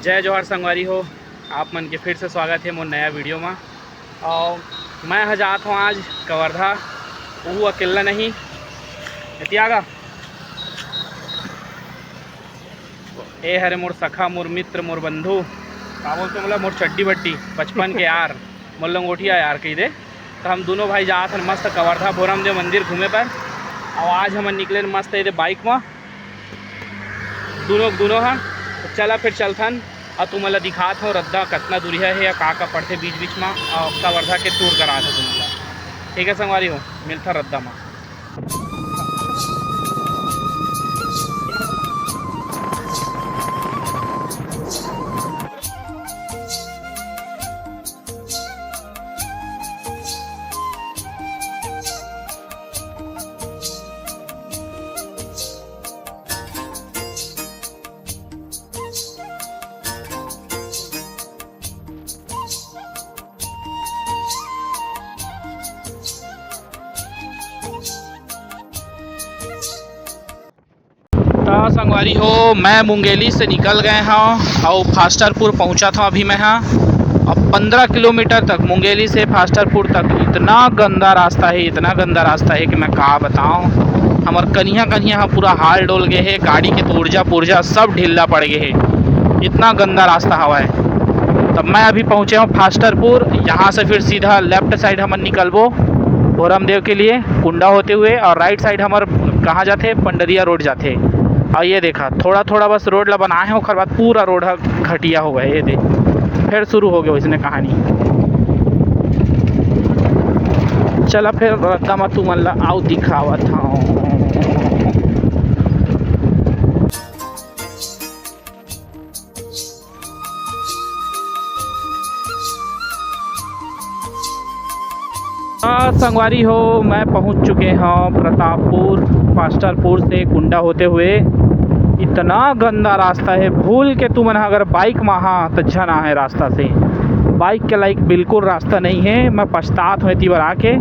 जय जोहार संगवारी हो। आप मन के फिर से स्वागत है मोर नया वीडियो में। और मैं जात हूँ आज कवर्धा। वो अकेला नहीं इतियागा ए हरे मोर सखा, मोर मित्र, मोर बंधु, का बोलते बोला मोर चड्डी बड्डी बचपन के यार, मोर लंगोटिया यार कही दे। तो हम दोनों भाई जात हैं मस्त कवर्धा भोरम देव मंदिर घूमे पर। और आज हम निकले मस्त ये बाइक में दोनों हाँ। तो चला फिर चलथन और तुम्हारा दिखात हो रद्दा कितना दूरिया है या का पड़ते बीच बीच में, और कवर्धा के टूर करा था तुम्हारा। ठीक है संगवारी हो, मिलता रद्दा में। संगवारी हो, मैं मुंगेली से निकल गए हाँ और फास्टरपुर पहुंचा था अभी मैं हाँ। अब 15 किलोमीटर तक मुंगेली से फास्टरपुर तक इतना गंदा रास्ता है, इतना गंदा रास्ता है कि मैं कहा बताऊं। हमार कन्हिया हाँ पूरा हाल डोल गए है, गाड़ी के तोड़जा पुर्जा सब ढीला पड़ गए है, इतना गंदा रास्ता हवा है। तब मैं अभी पहुँचे हूँ फास्टरपुर। यहाँ से फिर सीधा लेफ्ट साइड हम निकलबो भोरम देव के लिए कुंडा होते हुए, और राइट साइड हमार कहाँ जाते पंडरिया रोड जाते। और ये देखा थोड़ा थोड़ा बस रोड ला बनाए हैं, उसके बाद पूरा रोड घटिया हो गया। ये देख फिर शुरू हो गया इसने कहानी। चला फिर रद्दा में तू मन ला आओ दिखावा था। संगवारी हो, मैं पहुंच चुके हैं प्रतापपुर फास्टरपुर से कुंडा होते हुए। इतना गंदा रास्ता है, भूल के तुम अगर बाइक में हाँ तो झना है रास्ता से। बाइक के लाइक बिल्कुल रास्ता नहीं है। मैं पछतात हूँ इतनी बार आके।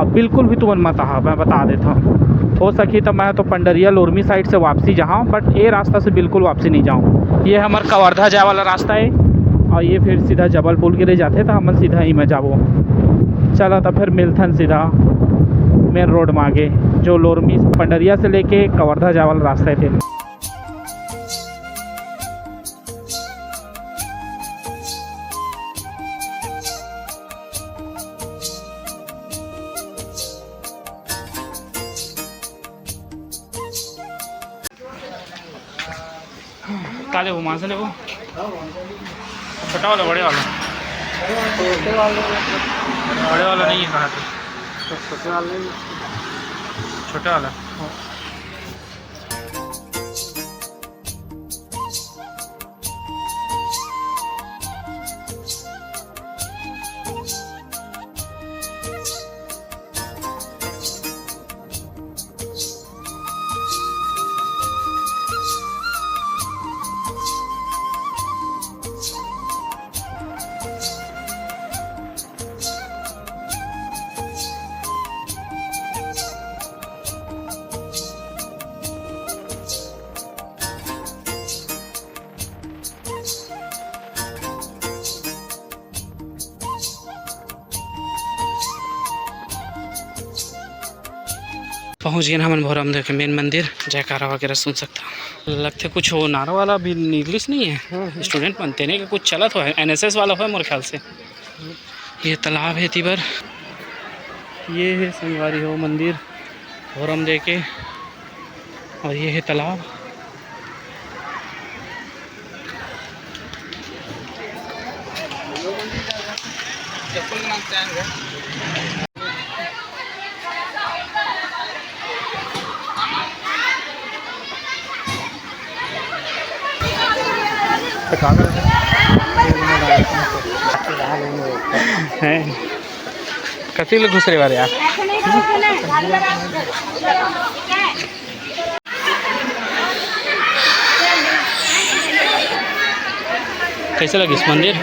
अब बिल्कुल भी तुमन मत आ, मैं बता देता हूँ। हो सकी तो मैं तो पंडरिया लोरमी साइड से वापसी जाऊँ, बट ये रास्ता से बिल्कुल वापसी नहीं जाऊँ। ये हमारे कवर्धा जाए वाला रास्ता है और ये फिर सीधा जबलपुर के लिए जाते तो हम सीधा ही में जाबो। चला तो फिर मिलथन सीधा मेन रोड में आगे, जो लोरमी पंडरिया से लेके कवर्धा जाए वाला रास्ता है थे। काले वो वहाँ से ले वो छोटा वाला बड़े वाला बड़े वाला नहीं है कहाँ पे छोटा वाला। पहुंच गए हमन भोरम देव के मेन मंदिर। जयकारा वगैरह सुन सकता। लगते कुछ हो नारा वाला भी इंग्लिश नहीं है, स्टूडेंट बनते नहीं कि कुछ चला तो है, NSS वाला है मोर ख्याल से। ये तालाब है तिबर, ये है संगवारी हो मंदिर भोरम देव के, और ये है तालाब। कथी लोग घुस रहे बारे यार। कैसे लगी इस मंदिर?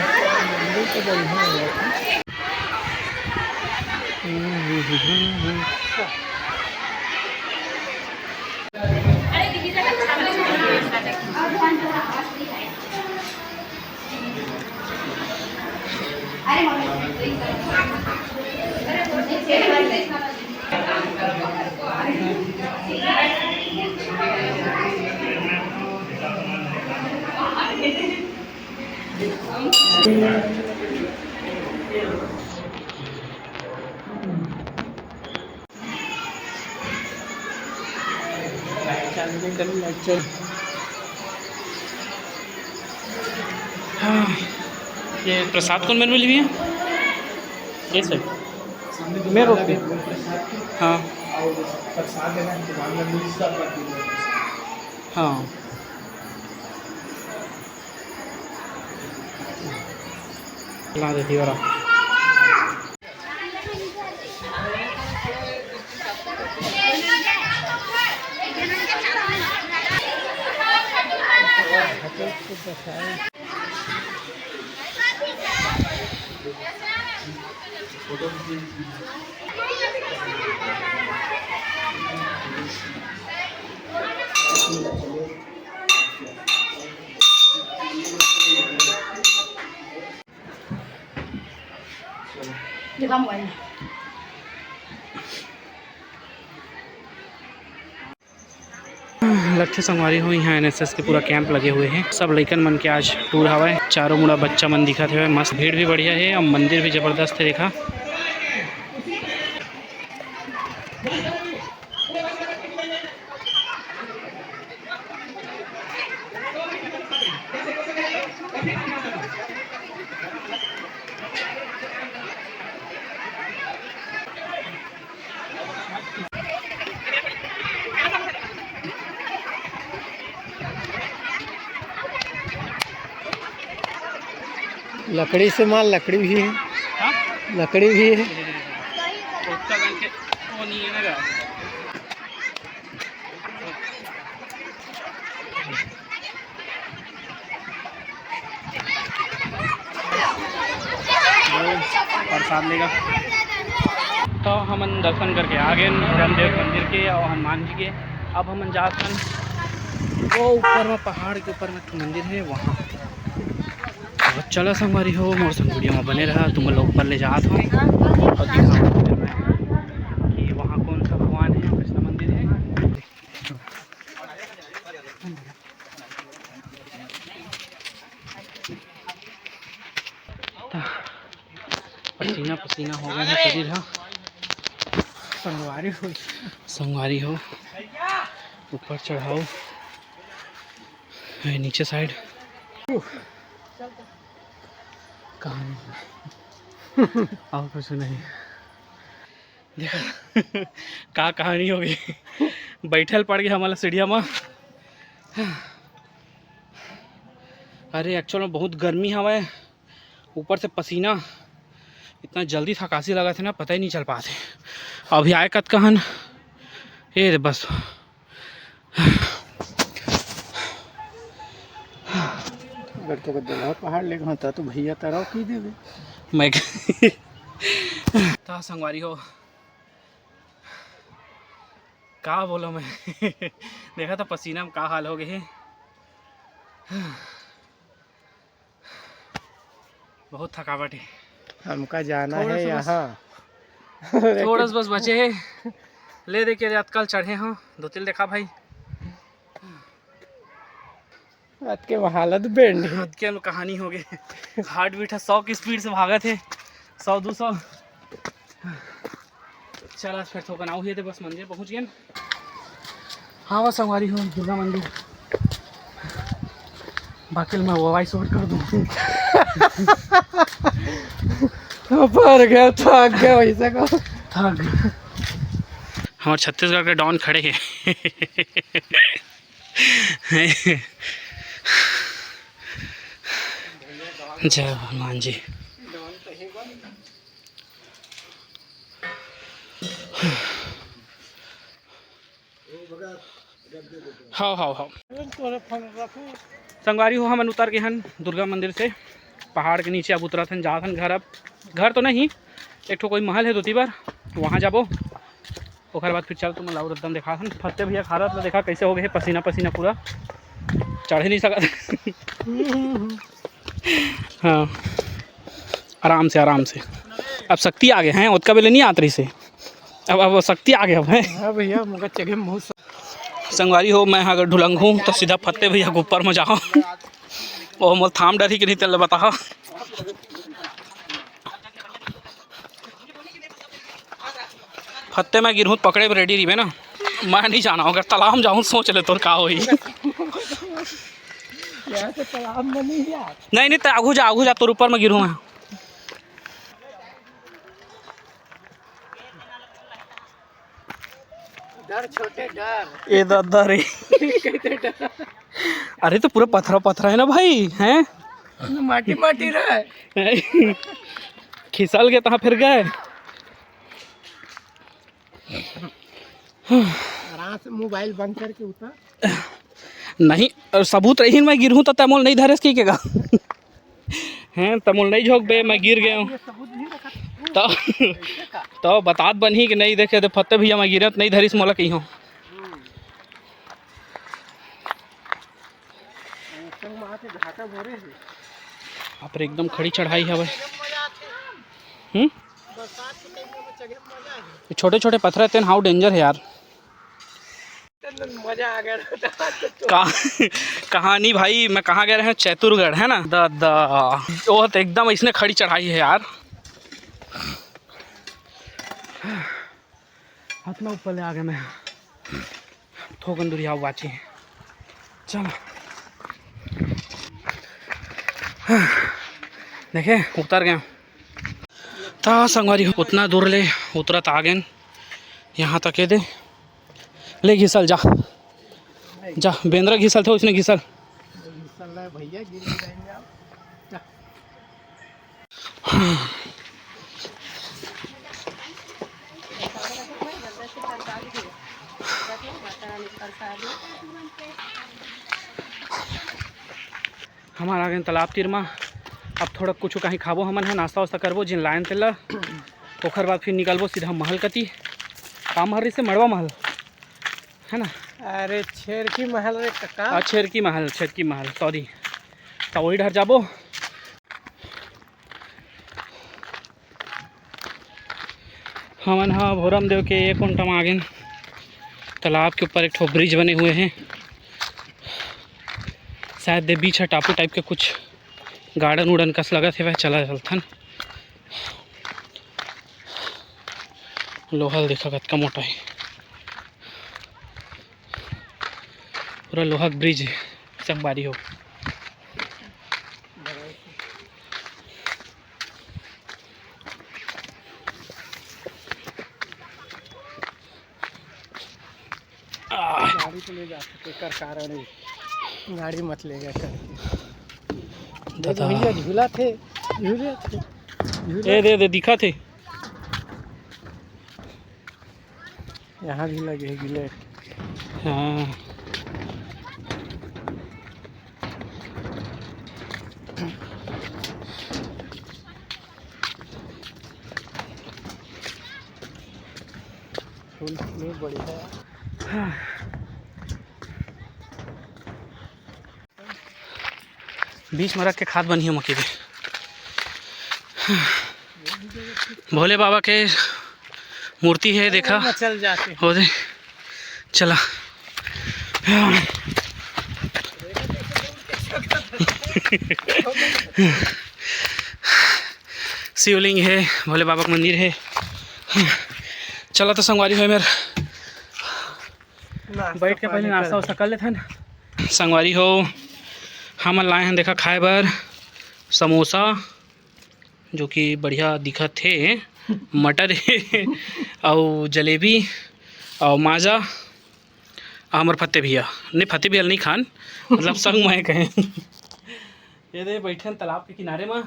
हाँ, ये प्रसाद कौन मिली हुई है? ये सर मैं रोक दी। हाँ हाँ ला देती और लट्ठे संगवारी हो। यहाँ एनएसएस के पूरा कैंप लगे हुए हैं। सब लइकन मन के आज टूर हवा है। चारों मुड़ा बच्चा मन दिखत है। मस्त भीड़ भी बढ़िया है और मंदिर भी जबरदस्त है। देखा लकड़ी से माल, लकड़ी भी है। लकड़ी भी है। प्रसाद लेगा तो हम दर्शन करके आ गए रामदेव मंदिर के और हनुमान जी के। अब हम जाते हैं वो ऊपर में पहाड़ के ऊपर में मंदिर है वहाँ। चला संगवारी हो मोर संग वीडियो में बने रहा। तुम लोग ऊपर ले जात हो और दिखाओ कि वहाँ कौन सा भगवान है, कृष्ण मंदिर है। पसीना पसीना हो गया है शरीर। हाँ संगवारी हो ऊपर चढ़ाओ नीचे साइड कहानी और कुछ नहीं। देखा का कहानी हो गई। बैठल पड़ गया हमारा सीढ़िया में। अरे एक्चुअल में बहुत गर्मी हवा है, ऊपर से पसीना इतना जल्दी थकासी लगा था ना, पता ही नहीं चल पाते। अभी आए कत कहन ये बस अगर तो पहाड़ ले होता तो भैया तारा की देवे मैं था संगवारी हो का बोलो मैं। देखा था पसीना में का हाल हो गए। बहुत थकावट है। हमका जाना है यहाँ। थोड़ा बस बचे है ले दे के कल चढ़े हाँ धोतिल देखा भाई आज के हालत बैंड है। आज के कहानी हो गई। हार्ट बीट 100 की स्पीड से भागा थे 100-200। चला फिर थोड़ा नाव हुए थे बस मंदिर पहुँच गए। हाँ बस संगवारी हो दुर्गा मंदिर बाकी मैं वो वॉइस ओवर कर दूँ। पर गया थक गया वैसे का थक गया। हमारे छत्तीसगढ़ के डॉन खड़े हैं। जय हनुमान जी। हाँ संगवारी हो हमन उतर के हन दुर्गा मंदिर से पहाड़ के नीचे। अब उतरत हन जात हन घर। अब घर तो नहीं एक ठो कोई महल है 2-3 बार वहाँ जाबो। ओकर बाद फिर चल तुम लाउर एकदम देखा हन फत्ते भैया खा रहा देखा कैसे हो गए पसीना पसीना पूरा चढ़ ही नहीं सका। हाँ आराम से आराम से। अब शक्ति आ गए हैं, उसका बेले नहीं आत रही से, अब शक्ति आ गए अब है। हाँ भैया मुझे जगह में बहुत संगवारी हो, मैं अगर ढुलंग हूँ तो सीधा फत्ते भैया के ऊपर में जाओ और मोल थाम डरी कि नहीं तेल बता। फत्ते मैं गिरहूँ पकड़े रेडी रही ना, मैं नहीं जाना होगा तालाब जाऊँ, सोच ले तो का हो तालाब में नहीं यार। नहीं तो आगू जा तोर ऊपर में गिरूँ मैं। डर छोटे डर। ए दादा रे अरे तो पूरा पत्थरा है ना भाई, हैं माटी माटी रहा खिसल गए तहाँ फिर गए। आराम से मोबाइल बंद करके उतर। नहीं और सबूत रही मैं गिरूँ तो तमोल नहीं धरे की केगा हैं, तमोल नहीं झोंक बे मैं गिर गया हूँ तो बतात बनी कि नहीं देखे तो फत्ते भैया मैं गिरत नहीं धरी मोला कहीं हूँ। आप एकदम खड़ी चढ़ाई है भाई। छोटे छोटे पत्थर थे, हाउ डेंजर है यार। मजा आ गया कहानी भाई, मैं कहाँ गए हैं, चैतुरगढ़ है ना दादा, वो तो एकदम इसने खड़ी चढ़ाई है यार। हाथ में ऊपर ले आ गया मैं, थोकन दूरी आओ बाची चलो। देखे उतर गए था संगवारी, उतना दूर ले उतरत आ गए यहाँ तक दे ले घिसल जा जा, बेंद्रा घिसल थे उसने घिसल। भैया गिर जाएंगे आप। हमारा आगे तालाब तीर में, अब थोड़ा कुछ कहीं खाबो हमन है, नाश्ता वास्ता करबो जिन लाइन तेला, ओखर बाद फिर निकलबो सीधा महल कती। का महल से मड़वा महल है ना, अरे छेरकी महल रे काका। छेरकी महल सॉरी, तो वही डर जाबो। हमन हाँ भोरम देव के एक घंटा में आगे, तालाब के ऊपर एक ठो ब्रिज बने हुए हैं, शायद दे बीच है टापू टाइप के कुछ गार्डन उड़न कस लगा थे, वह चला चलथन। लोहा देखा कतका मोटा है, पूरा लोहा ब्रिज है संगवारी हो। गाड़ी को ले जा सकते कर कारण है, गाड़ी मत ले गया कर। भैया झूला थे, झूले थे दे दिखा थे, यहाँ भी लगे गिले। हाँ फूल नहीं बढ़िया। बीच में रख के खाद बनी है मक्की की। भोले बाबा के मूर्ति है, देखा चल जाते हो दे चला। शिवलिंग है, भोले बाबा का मंदिर है। चला तो संगवारी है मेरे, बैठ के पहले नाश्ता वास्ता कर लेते हैं। संगवारी हो हम लाए हैं देखा खाए बर समोसा, जो कि बढ़िया दिखा थे, मटर और जलेबी और माजा, हमारे फत्ते भैया नहीं खान, मतलब संग में कहें। ये दे बैठे हैं तालाब के किनारे में,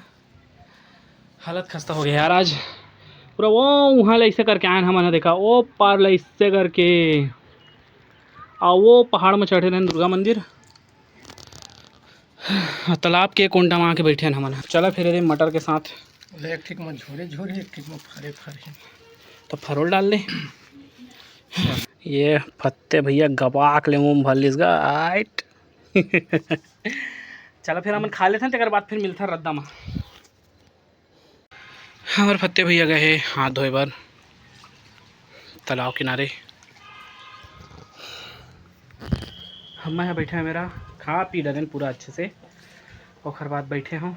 हालत खस्ता हो गया यार आज पूरा। वो वहाँ ले ऐसे करके आए हमने देखा, वो पार ले इससे करके, और वो पहाड़ में चढ़े रहे दुर्गा मंदिर, तालाब के कोंडा में आके बैठे हैं हमने। चला फिर रे मटर के साथ, एक ठीक में झोरे झोरे, एक ठीक में फरे फरे, तो फरोल डाल ले। ये फत्ते भैया गबाक ले मुँह भर लीस गाइट। चलो फिर हम खा लेते हैं, तकर बाद फिर मिलता है रद्दा में। हमारे फत्ते भैया गए हैं हाथ धोए बार तालाब किनारे। हम यहाँ बैठे हैं, मेरा खा पी डरे पूरा अच्छे से और बाद बैठे हों।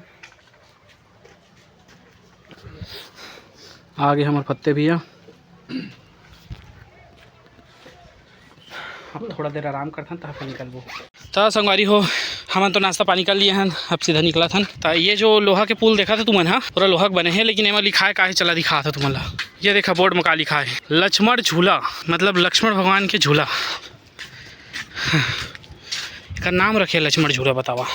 आगे हमारे फत्ते भैया अब थोड़ा देर आराम करते हैं फिर निकलबो। तो संगवारी हो हम तो नाश्ता पानी कर लिए हैं, अब सीधा निकला था। तो ये जो लोहा के पुल देखा था तुमन, हाँ पूरा लोहा के बने हैं, लेकिन एमा लिखा है काहे चला दिखा था तुमन ला। ये देखा बोर्ड में का लिखा है, लक्ष्मण झूला, मतलब लक्ष्मण भगवान के झूला का नाम रखे लक्ष्मण झूला, बतावा।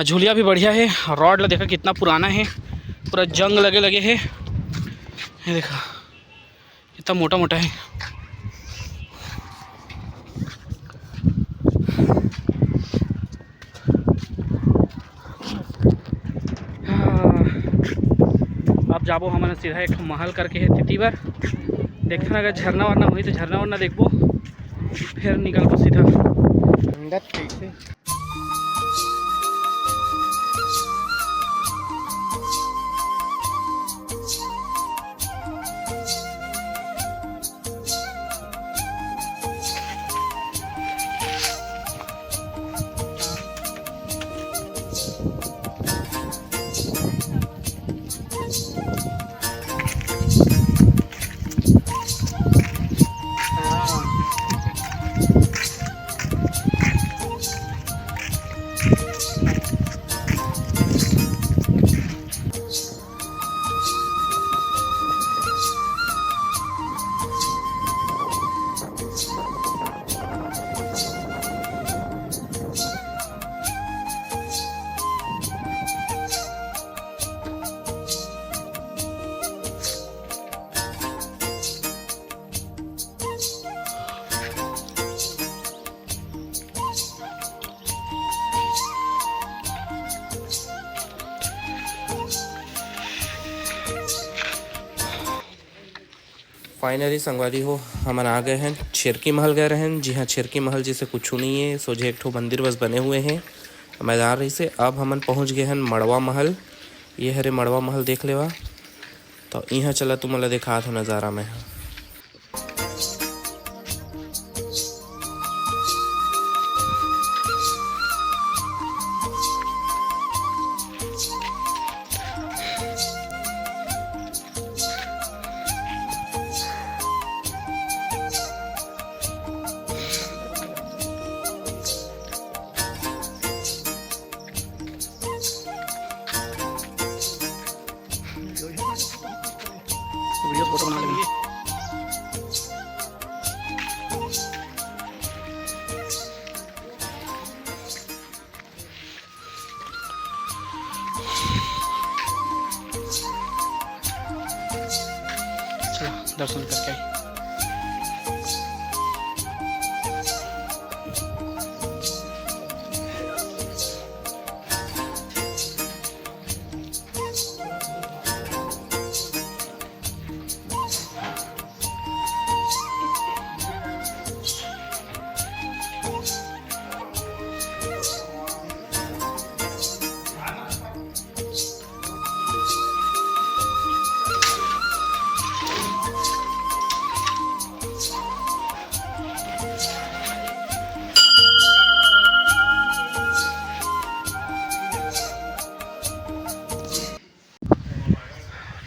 झूलिया भी बढ़िया है, रॉड ला देखा कितना पुराना है, पूरा जंग लगे लगे है। ये देखा कितना मोटा मोटा है। अब जाबो हमने सीधा एक महल करके है तितीवर, देखना अगर झरना वरना हुई तो झरना वरना देखबो, फिर निकलबो सीधा अंदर कैसे। फाइनली संगवारी हो हम आ गए हैं, छिरकी महल गए रहे हैं। जी हाँ, छिरकी महल जैसे कुछ नहीं है, सोझे एक ठो मंदिर बस बने हुए हैं मैदान रही से। अब हमन पहुंच गए हैं मड़वा महल। ये हरे मड़वा महल देख लेवा। तो यहाँ चला तुम मला देखा था नज़ारा में। वीडियो फोटो बना लेंगे। चलो दर्शन करके आई।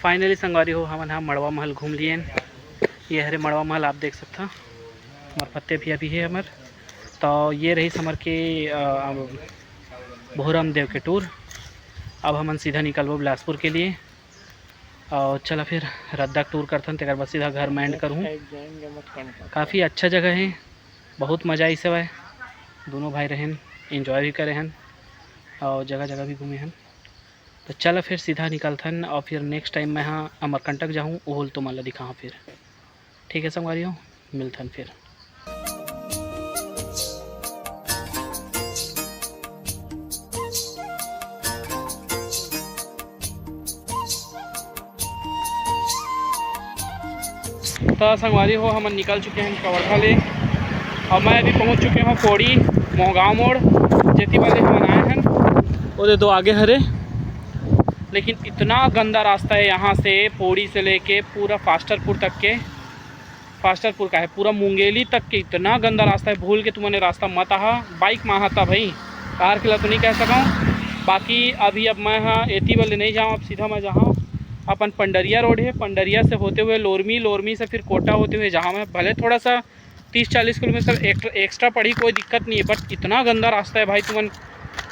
फाइनली संगवारी हो हम यहाँ मड़वा महल घूम लिए। ये हरे मड़वा महल आप देख सकते हैं, हमारे पत्ते भी अभी है हमार। तो ये रही समर के भोरम देव के टूर। अब हम सीधा निकलबो बिलासपुर के लिए और चला फिर रद्दा टूर करते हैं, तक बस सीधा घर में एंड करूँ। काफ़ी अच्छा जगह है, बहुत मज़ा आई सब है। दोनों भाई रहन एंजॉय भी करे हैं और जगह जगह भी घूमे हैं। तो चलो फिर सीधा निकलथन और फिर नेक्स्ट टाइम मैं यहाँ अमरकंटक जाऊँ, वो तो मला दिखाऊँ फिर। ठीक है संगवारी हो, मिलथन फिर। तो संगवारी हो हम निकल चुके हैं कवर्धा ले और मैं अभी पहुंच चुके हूँ पौड़ी मोहगांव मोड़ जेती वाले हम आए हैं। वो दे दो आगे हरे। लेकिन इतना गंदा रास्ता है यहाँ से, पौड़ी से लेके पूरा फास्टरपुर तक के, फास्टरपुर का है पूरा मुंगेली तक के, इतना गंदा रास्ता है। भूल के तुमने रास्ता मत आहा, बाइक में आता भाई, कार के लिए तो नहीं कह सका हूँ। बाकी अभी अब मैं हाँ एती वाले नहीं जाऊँ, अब सीधा मैं जहाँ अपन पंडरिया रोड है, पंडरिया से होते हुए लोरमी, लोरमी से फिर कोटा होते हुए जहाँ मैं, भले थोड़ा सा 30-40 किलोमीटर एक्स्ट्रा पड़ी, कोई दिक्कत नहीं है, बट इतना गंदा रास्ता है भाई, तुमन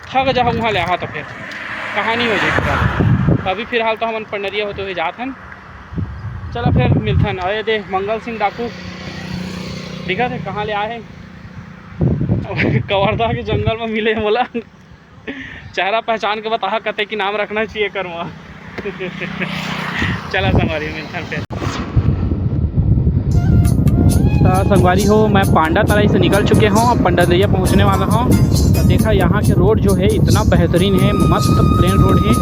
थक जा वहाँ ले आहा तो फिर कहानी हो जाएगी। अभी फिलहाल तो हम पंडरिया होते हुए जाते हैं। चलो फिर मिलते हैं। अरे दे मंगल सिंह डाकू दिखा थे कहाँ ले आए हैं, कवर्धा के जंगल में मिले, बोला चेहरा पहचान के बता कहते कि नाम रखना चाहिए करूँगा। चला संगवारी मिलते हैं फिर। संगवारी हो, मैं पांडा तराई से निकल चुके हूँ, अब पंडरिया पहुँचने वाला हूँ। तो देखा यहाँ के रोड जो है इतना बेहतरीन है, मस्त प्लेन रोड है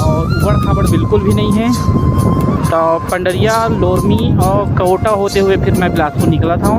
और उबड़ खाबड़ बिल्कुल भी नहीं है। तो पंडरिया, लोरमी और कोटा होते हुए फिर मैं बिलासपुर निकला था।